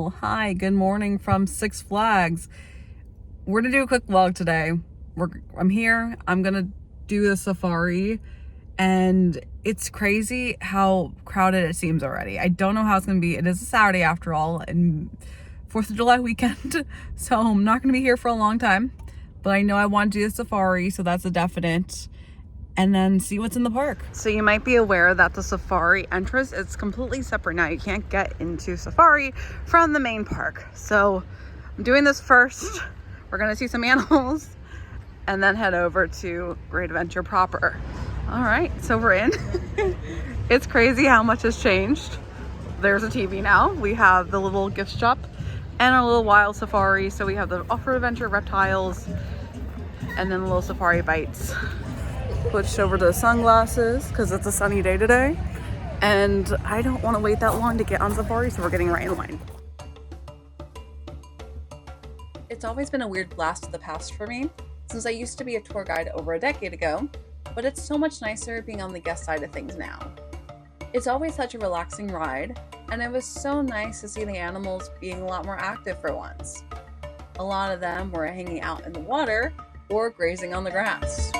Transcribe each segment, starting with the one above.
Well, hi, good morning from Six Flags. We're gonna do a quick vlog today. I'm here, I'm gonna do the safari, and it's crazy how crowded it seems already. I don't know how it's gonna be. It is a Saturday after all, and 4th of July weekend, so I'm not gonna be here for a long time, but I know I want to do the safari, so that's a definite. And then see what's in the park. So you might be aware that the safari entrance is completely separate now. You can't get into safari from the main park. So I'm doing this first. We're gonna see some animals and then head over to Great Adventure proper. All right, so we're in. It's crazy how much has changed. There's a TV now. We have the little gift shop and a little wild safari. So we have the off-road adventure, reptiles, and then the little safari bites. Switched over to the sunglasses because it's a sunny day today, and I don't want to wait that long to get on safari, so we're getting right in line. It's always been a weird blast of the past for me, since I used to be a tour guide over a decade ago, but it's so much nicer being on the guest side of things now. It's always such a relaxing ride, and it was so nice to see the animals being a lot more active for once. A lot of them were hanging out in the water or grazing on the grass.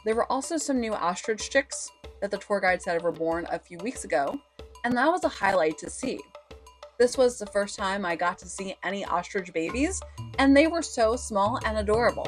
There were also some new ostrich chicks that the tour guide said were born a few weeks ago, and that was a highlight to see. This was the first time I got to see any ostrich babies, and they were so small and adorable.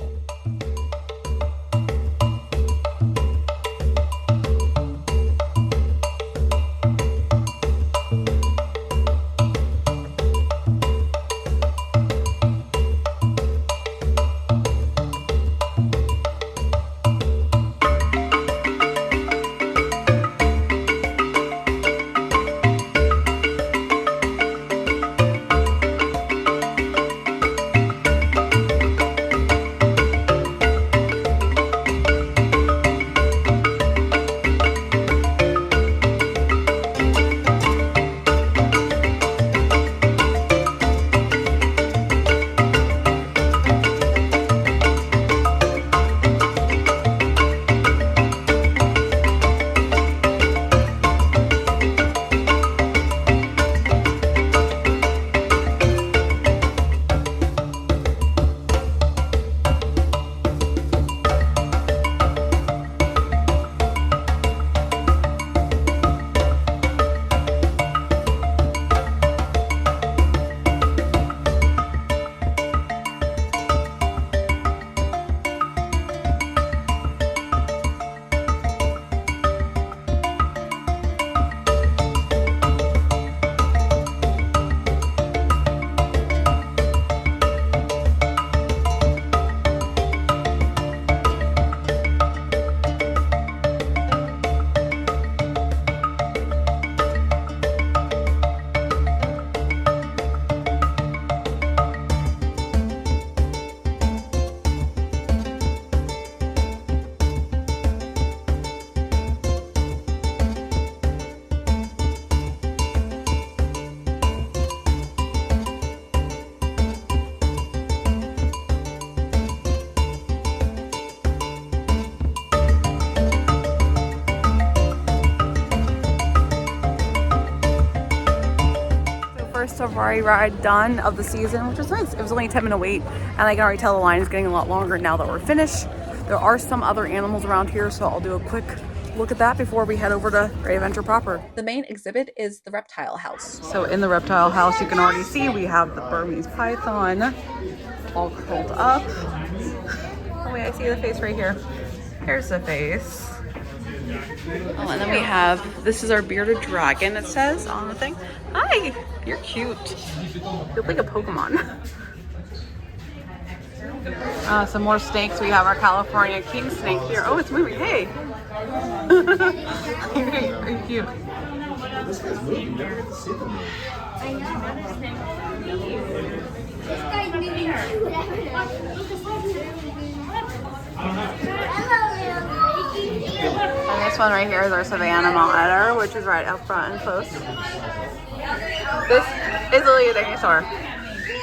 first safari ride done of the season, which was nice. It was only a 10-minute wait, and I can already tell the line is getting a lot longer now that we're finished. There are some other animals around here, so I'll do a quick look at that before we head over to Great Adventure proper. The main exhibit is the reptile house. So in the reptile house, you can already see we have the Burmese python all curled up. Oh wait, I see the face right here. Here's the face. Oh, and then we have, this is our bearded dragon, it says on the thing. Hi, you're cute. You look like a Pokemon. Some more snakes. We have our California king snake here. Oh, it's moving. Hey. Are you cute? And this one right here is our Savannah monitor, which is right up front and close. This is literally a dinosaur.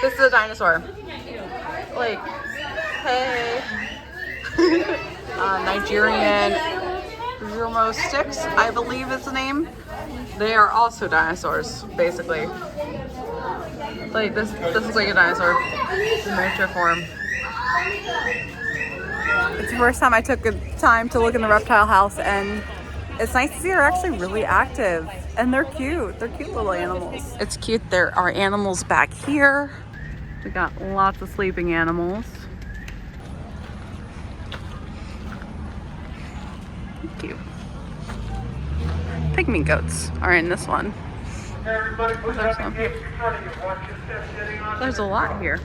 This is a dinosaur. Like, hey. Nigerian Rumo Sticks, I believe is the name. They are also dinosaurs, basically. Like this is like a dinosaur in miniature form. It's the first time I took the time to look in the reptile house, and it's nice to see they're actually really active and they're cute. They're cute little animals. It's cute. There are animals back here. We got lots of sleeping animals. Cute. Pygmy goats are in this one. There's a lot here.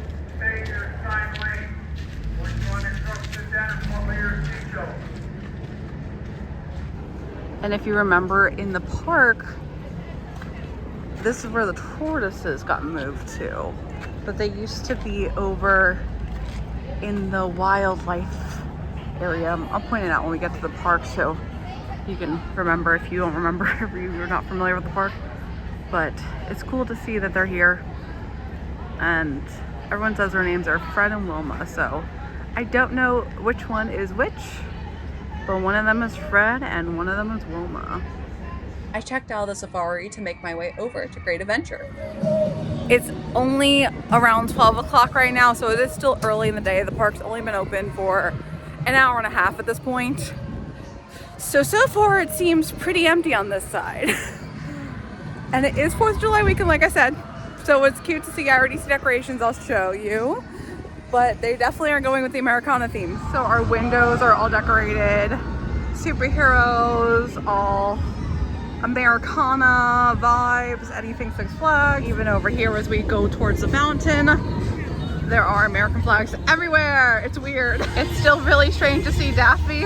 And if you remember in the park, this is where the tortoises got moved to. But they used to be over in the wildlife area. I'll point it out when we get to the park so you can remember if you don't remember, if you're not familiar with the park. But it's cool to see that they're here. And everyone says their names are Fred and Wilma, so I don't know which one is which, but one of them is Fred and one of them is Wilma. I checked out of the safari to make my way over to Great Adventure. It's only around 12 o'clock right now, so it is still early in the day. The park's only been open for an hour and a half at this point. So far it seems pretty empty on this side. And it is 4th of July weekend, like I said. So it's cute to see. I already see decorations I'll show you. But they definitely are going with the Americana theme. So our windows are all decorated. Superheroes, all Americana vibes, anything Six Flags. Even over here as we go towards the fountain, there are American flags everywhere. It's weird. It's still really strange to see Daffy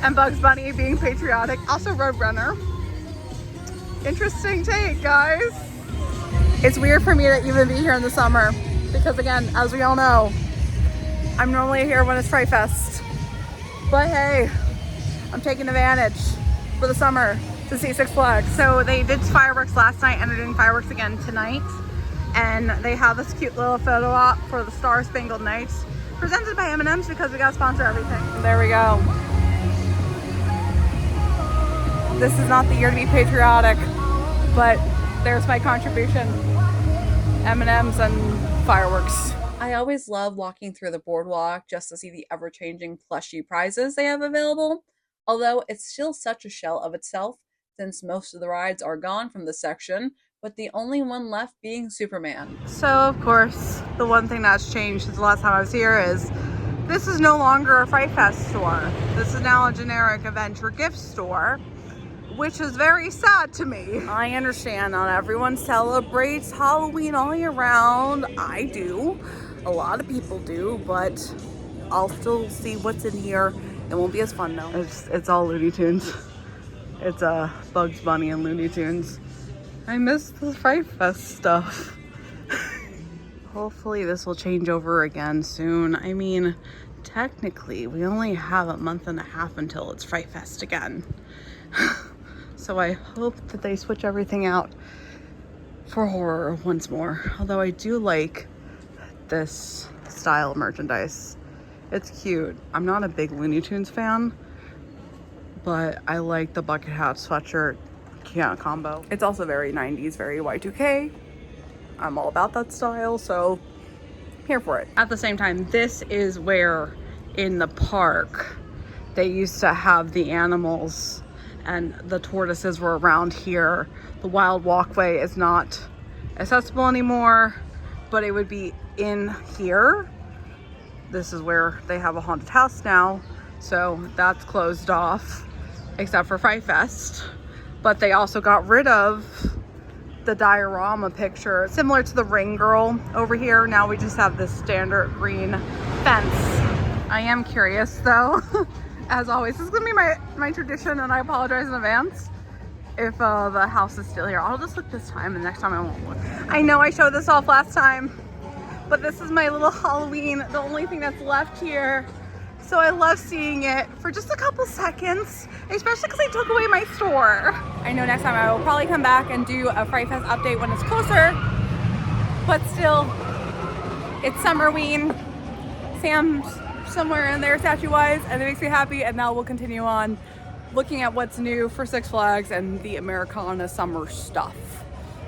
and Bugs Bunny being patriotic. Also Roadrunner. Interesting take, guys. It's weird for me to even be here in the summer because, again, as we all know, I'm normally here when it's Fright Fest. But hey, I'm taking advantage for the summer to see Six Flags. So they did fireworks last night and they're doing fireworks again tonight. And they have this cute little photo op for the Star Spangled Nights presented by M&M's because we got to sponsor everything. There we go. This is not the year to be patriotic, but there's my contribution. M&M's and fireworks. I always love walking through the boardwalk just to see the ever-changing plushie prizes they have available, although it's still such a shell of itself since most of the rides are gone from this section, with the only one left being Superman. So, of course, the one thing that's changed since the last time I was here is this is no longer a Fright Fest store. This is now a generic adventure gift store, which is very sad to me. I understand not everyone celebrates Halloween all year round. I do. A lot of people do, but I'll still see what's in here. It won't be as fun though. It's all Looney Tunes. It's Bugs Bunny and Looney Tunes. I miss the Fright Fest stuff. Hopefully this will change over again soon. I mean, technically we only have a month and a half until it's Fright Fest again. So I hope that they switch everything out for horror once more. Although I do like this style of merchandise. It's cute. I'm not a big Looney Tunes fan, but I like the bucket hat sweatshirt combo. It's also very 90s, very Y2K. I'm all about that style, so I'm here for it. At the same time, this is where in the park, they used to have the animals and the tortoises were around here. The wild walkway is not accessible anymore, but it would be in here. This is where they have a haunted house now, so that's closed off except for Fright Fest. But they also got rid of the diorama picture, similar to the Ring Girl over here. Now we just have this standard green fence. I am curious though, as always, this is gonna be my tradition, and I apologize in advance if the house is still here. I'll just look this time, and next time I won't look. I know I showed this off last time, but this is my little Halloween, the only thing that's left here. So I love seeing it for just a couple seconds, especially because they took away my store. I know next time I will probably come back and do a Fright Fest update when it's closer, but still, it's Summerween. Sam's somewhere in there statue-wise, and it makes me happy, and now we'll continue on looking at what's new for Six Flags and the Americana summer stuff,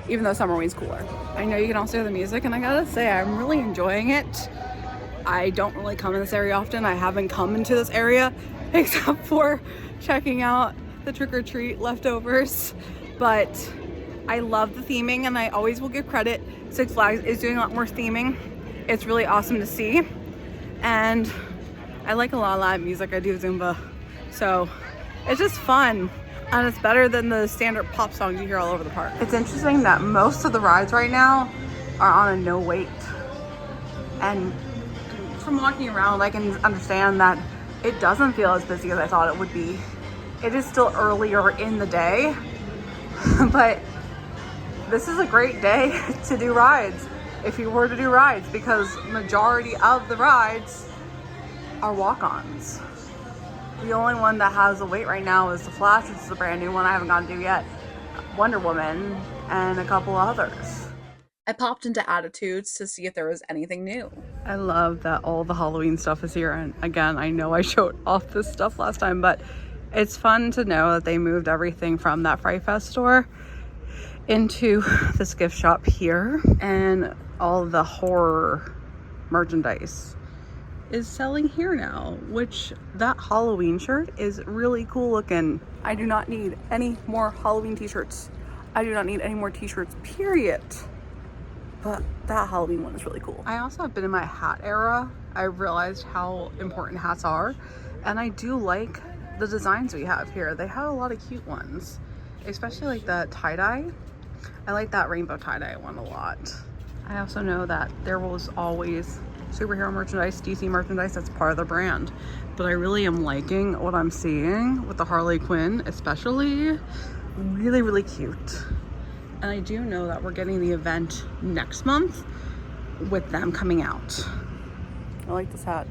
even though Summerween's cooler. I know you can also hear the music, and I gotta say, I'm really enjoying it. I don't really come in this area often. I haven't come into this area except for checking out the trick-or-treat leftovers, but I love the theming, and I always will give credit. Six Flags is doing a lot more theming. It's really awesome to see, and I like a lot of live music. I do Zumba, so it's just fun, and it's better than the standard pop songs you hear all over the park. It's interesting that most of the rides right now are on a no wait, and from walking around I can understand that it doesn't feel as busy as I thought it would be. It is still earlier in the day, but this is a great day to do rides if you were to do rides, because majority of the rides are walk-ons. The only one that has a wait right now is The Flash, which is a brand new one I haven't gotten to yet, Wonder Woman, and a couple others. I popped into Attitudes to see if there was anything new. I love that all the Halloween stuff is here, and again, I know I showed off this stuff last time, but it's fun to know that they moved everything from that Fright Fest store into this gift shop here, and all the horror merchandise is selling here now, which that Halloween shirt is really cool looking. I do not need any more Halloween t-shirts. I do not need any more t-shirts, period. But that Halloween one is really cool. I also have been in my hat era. I realized how important hats are, and I do like the designs we have here. They have a lot of cute ones, especially like the tie-dye. I like that rainbow tie-dye one a lot. I also know that there was always superhero merchandise, DC merchandise, that's part of the brand, but I really am liking what I'm seeing with the Harley Quinn, especially. Really, really cute. And I do know that we're getting the event next month with them coming out. I like this hat.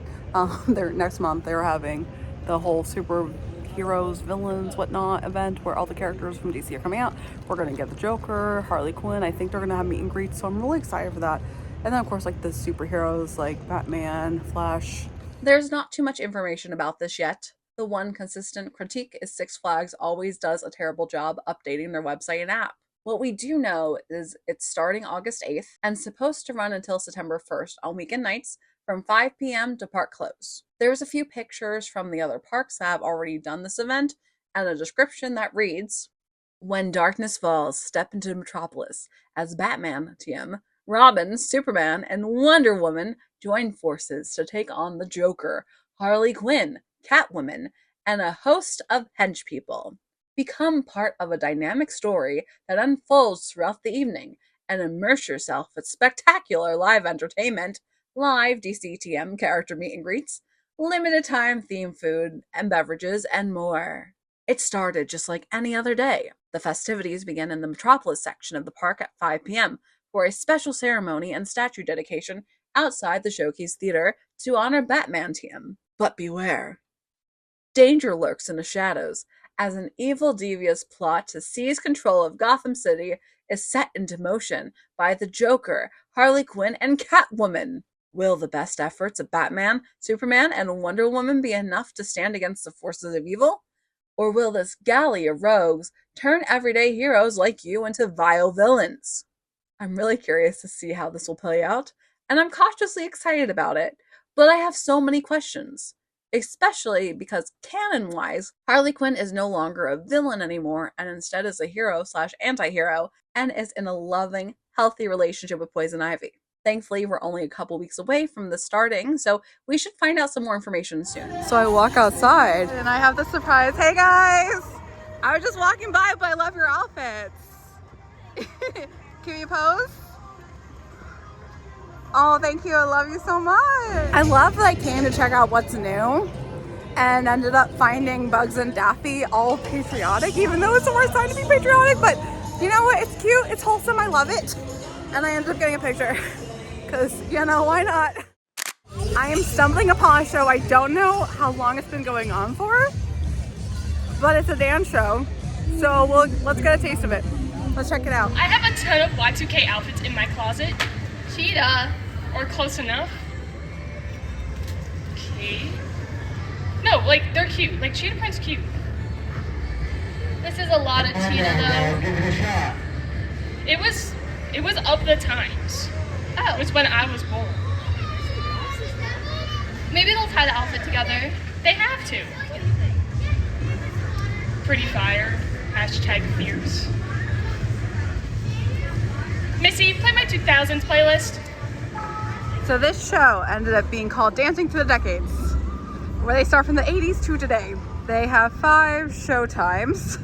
Next month they're having the whole superheroes, villains, whatnot event where all the characters from DC are coming out. We're gonna get the Joker, Harley Quinn. I think they're gonna have meet and greets, so I'm really excited for that. And then of course like the superheroes like Batman, Flash. There's not too much information about this yet. The one consistent critique is Six Flags always does a terrible job updating their website and app. What we do know is it's starting August 8th and supposed to run until September 1st on weekend nights from 5 p.m. to park close. There's a few pictures from the other parks that have already done this event and a description that reads, "When darkness falls, step into Metropolis as Batman, TM, Robin, Superman, and Wonder Woman join forces to take on the Joker, Harley Quinn, Catwoman, and a host of henchpeople. Become part of a dynamic story that unfolds throughout the evening and immerse yourself with spectacular live entertainment, live DCTM character meet and greets, limited time themed food and beverages, and more." It started just like any other day. The festivities began in the Metropolis section of the park at 5 p.m. for a special ceremony and statue dedication outside the Showcase Theater to honor Batman TM. But beware. Danger lurks in the shadows as an evil, devious plot to seize control of Gotham City is set into motion by the Joker, Harley Quinn, and Catwoman. Will the best efforts of Batman, Superman, and Wonder Woman be enough to stand against the forces of evil? Or will this galley of rogues turn everyday heroes like you into vile villains? I'm really curious to see how this will play out, and I'm cautiously excited about it, but I have so many questions. especially because canon-wise, Harley Quinn is no longer a villain anymore and instead is a hero/anti-hero and is in a loving, healthy relationship with Poison Ivy. Thankfully, we're only a couple weeks away from this starting, so we should find out some more information soon. So I walk outside and I have the surprise. Hey guys! I was just walking by, but I love your outfits. Can you pose? Oh, thank you. I love you so much. I love that I came to check out what's new and ended up finding Bugs and Daffy all patriotic, even though it's the worst time to be patriotic, but you know what? It's cute. It's wholesome. I love it. And I ended up getting a picture because, you know, why not? I am stumbling upon a show. I don't know how long it's been going on for, but it's a dance show. So let's get a taste of it. Let's check it out. I have a ton of Y2K outfits in my closet. Cheetah, or close enough. Okay. No, like they're cute. Like cheetah print's cute. This is a lot of cheetah though. Give it a shot. It was of the times. Oh. It was when I was born. Maybe they'll tie the outfit together. They have to. Pretty fire. Hashtag fierce. Missy, play my 2000s playlist. So this show ended up being called Dancing Through the Decades, where they start from the 80s to today. They have 5 show times.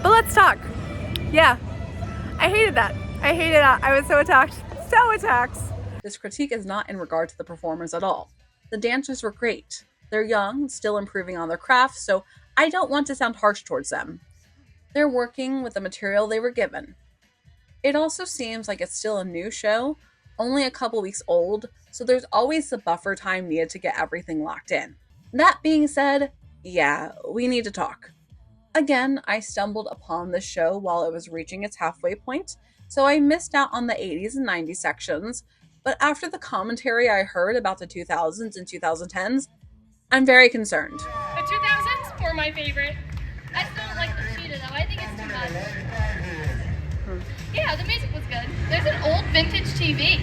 But let's talk. Yeah, I hated that. I hated that. I was so attacked. So attacked. This critique is not in regard to the performers at all. The dancers were great. They're young, still improving on their craft, so I don't want to sound harsh towards them. They're working with the material they were given. It also seems like it's still a new show, only a couple weeks old, so there's always the buffer time needed to get everything locked in. That being said, yeah, we need to talk. Again, I stumbled upon this show while it was reaching its halfway point, so I missed out on the 80s and 90s sections, but after the commentary I heard about the 2000s and 2010s, I'm very concerned. The 2000s were my favorite. I still don't like the cheetah though. I think it's too much. Yeah, the music was good. There's an old vintage TV.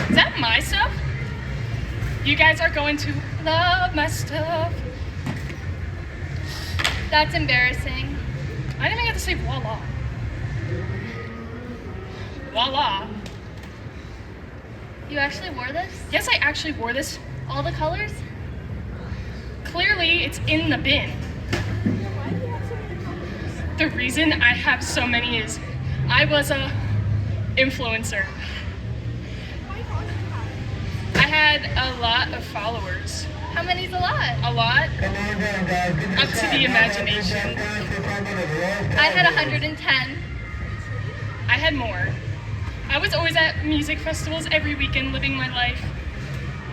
Is that my stuff? You guys are going to love my stuff. That's embarrassing. I didn't even get to say voila. Voila. You actually wore this? Yes, I actually wore this. All the colors? Clearly, it's in the bin. The reason I have so many is I was a influencer. I had a lot of followers. How many's a lot? A lot? Up to the imagination. I had 110. I had more. I was always at music festivals every weekend living my life.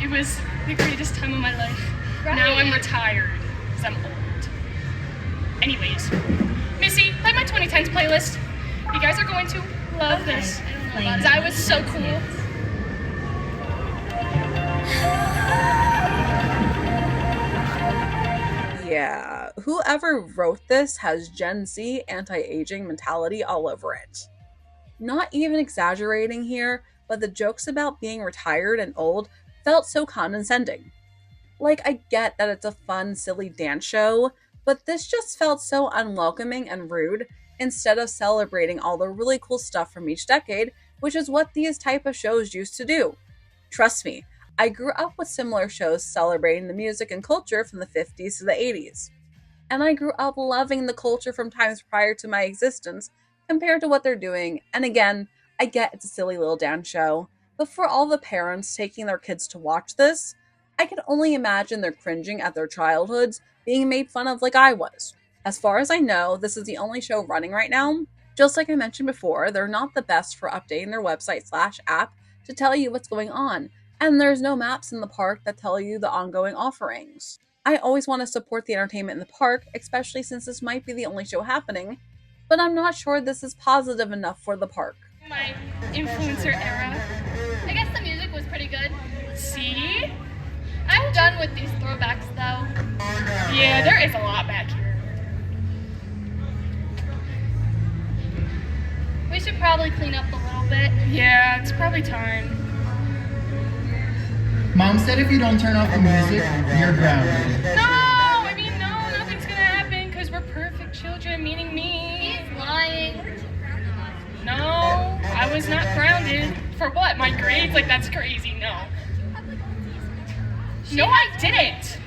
It was the greatest time of my life. Right. Now I'm retired because I'm old. Anyways, Missy, play my 2010s playlist. You guys are going to love this. Because I was so cool. Yeah, whoever wrote this has Gen Z anti-aging mentality all over it. Not even exaggerating here, but the jokes about being retired and old felt so condescending. Like, I get that it's a fun, silly dance show, but this just felt so unwelcoming and rude instead of celebrating all the really cool stuff from each decade, which is what these type of shows used to do. Trust me, I grew up with similar shows celebrating the music and culture from the 50s to the 80s. And I grew up loving the culture from times prior to my existence compared to what they're doing. And again, I get it's a silly little dance show, but for all the parents taking their kids to watch this, I can only imagine they're cringing at their childhoods being made fun of like I was. As far as I know, this is the only show running right now. Just like I mentioned before, they're not the best for updating their website/app to tell you what's going on, and there's no maps in the park that tell you the ongoing offerings. I always want to support the entertainment in the park, especially since this might be the only show happening, but I'm not sure this is positive enough for the park. My influencer era. I guess the music was pretty good. See? I'm done with these throwbacks though. Yeah, there is a lot back here. We should probably clean up a little bit. Yeah, it's probably time. Mom said if you don't turn off the music, you're grounded. No! For what? My grades? Like, that's crazy. No. No, I didn't.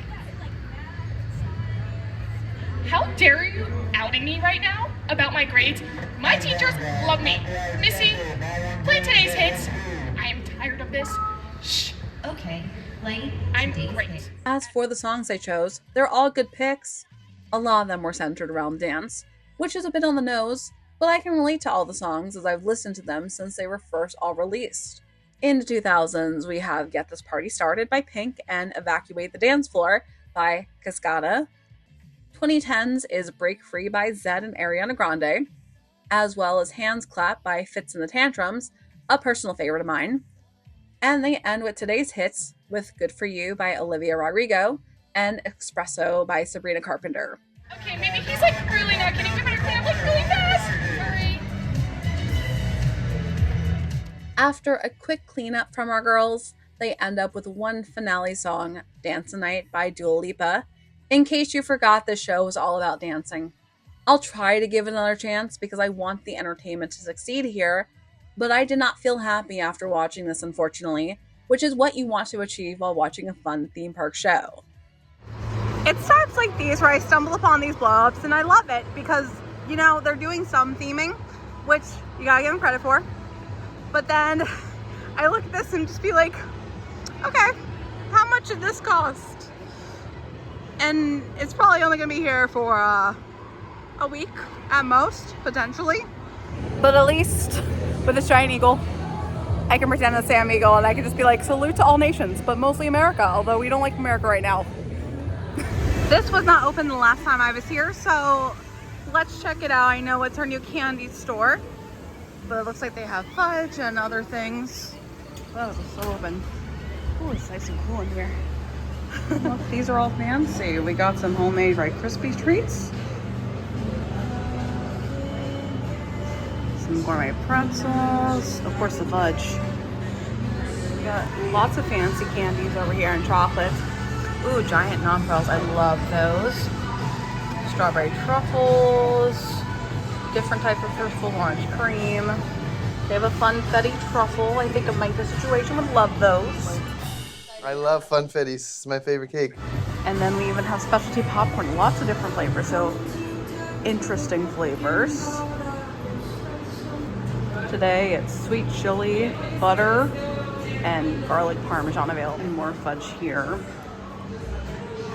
How dare you outing me right now about my grades? My teachers love me. Missy, play today's hits. I am tired of this. Shh. Okay, play I'm today's great. hit. As for the songs I chose, they're all good picks. A lot of them were centered around dance, which is a bit on the nose, but I can relate to all the songs as I've listened to them since they were first all released. In the 2000s, we have Get This Party Started by Pink and Evacuate the Dance Floor by Cascada. 2010s is Break Free by Zedd and Ariana Grande, as well as Hands Clap by Fitz and the Tantrums, a personal favorite of mine. And they end with today's hits with Good For You by Olivia Rodrigo and Espresso by Sabrina Carpenter. Okay, maybe he's like really not getting better clean up like really fast. Sorry. After a quick cleanup from our girls, they end up with one finale song, Dance the Night by Dua Lipa. In case you forgot, this show was all about dancing. I'll try to give it another chance because I want the entertainment to succeed here, but I did not feel happy after watching this, unfortunately, which is what you want to achieve while watching a fun theme park show. It's times like these where I stumble upon these blow-ups, and I love it because, you know, they're doing some theming, which you gotta give them credit for. But then I look at this and just be like, okay, how much did this cost? And it's probably only gonna be here for a week at most, potentially. But at least with this giant eagle, I can pretend to say I'm eagle and I can just be like, salute to all nations, but mostly America, although we don't like America right now. This was not open the last time I was here, so let's check it out. I know it's our new candy store, but it looks like they have fudge and other things. Oh, it's so open. Oh, it's nice and cool in here. Look, these are all fancy. We got some homemade Rice Krispies treats. Some gourmet pretzels. Of course, the fudge. We got lots of fancy candies over here and chocolate. Ooh, giant nonpareils. I love those. Strawberry truffles. Different type of truffle, orange cream. They have a funfetti truffle. I think a Micah situation would love those. I love funfettis. It's my favorite cake. And then we even have specialty popcorn. Lots of different flavors. So interesting flavors. Today it's sweet chili, butter, and garlic parmesan available. And more fudge here.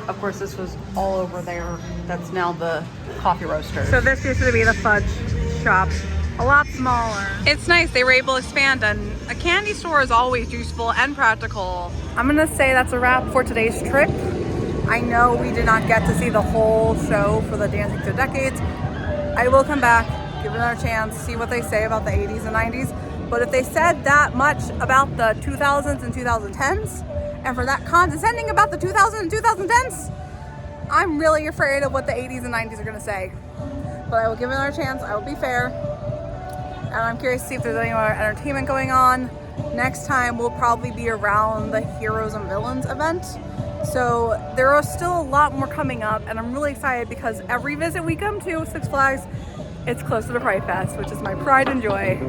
Of course, this was all over there. That's now the coffee roaster. So this used to be the fudge shop, a lot smaller. It's nice, they were able to expand, and a candy store is always useful and practical. I'm gonna say that's a wrap for today's trip. I know we did not get to see the whole show for the Dancing Through Decades. I will come back, give it another chance, see what they say about the 80s and 90s. But if they said that much about the 2000s and 2010s, and for that condescending about the 2000s and 2010s, I'm really afraid of what the 80s and 90s are gonna say. But I will give it another chance, I will be fair. And I'm curious to see if there's any more entertainment going on. Next time will probably be around the Heroes and Villains event. So there are still a lot more coming up, and I'm really excited because every visit we come to Six Flags, it's closer to Pride Fest, which is my pride and joy.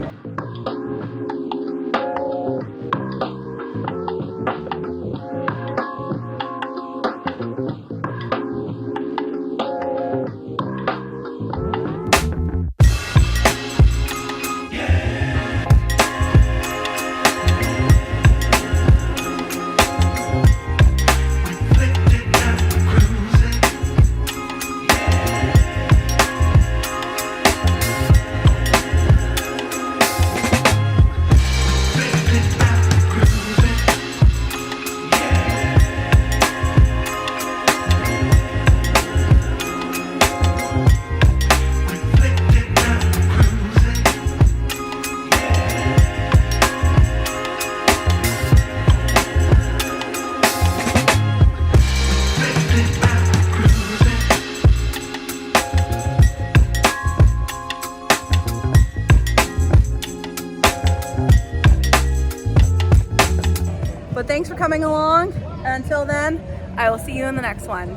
But thanks for coming along, and until then, I will see you in the next one.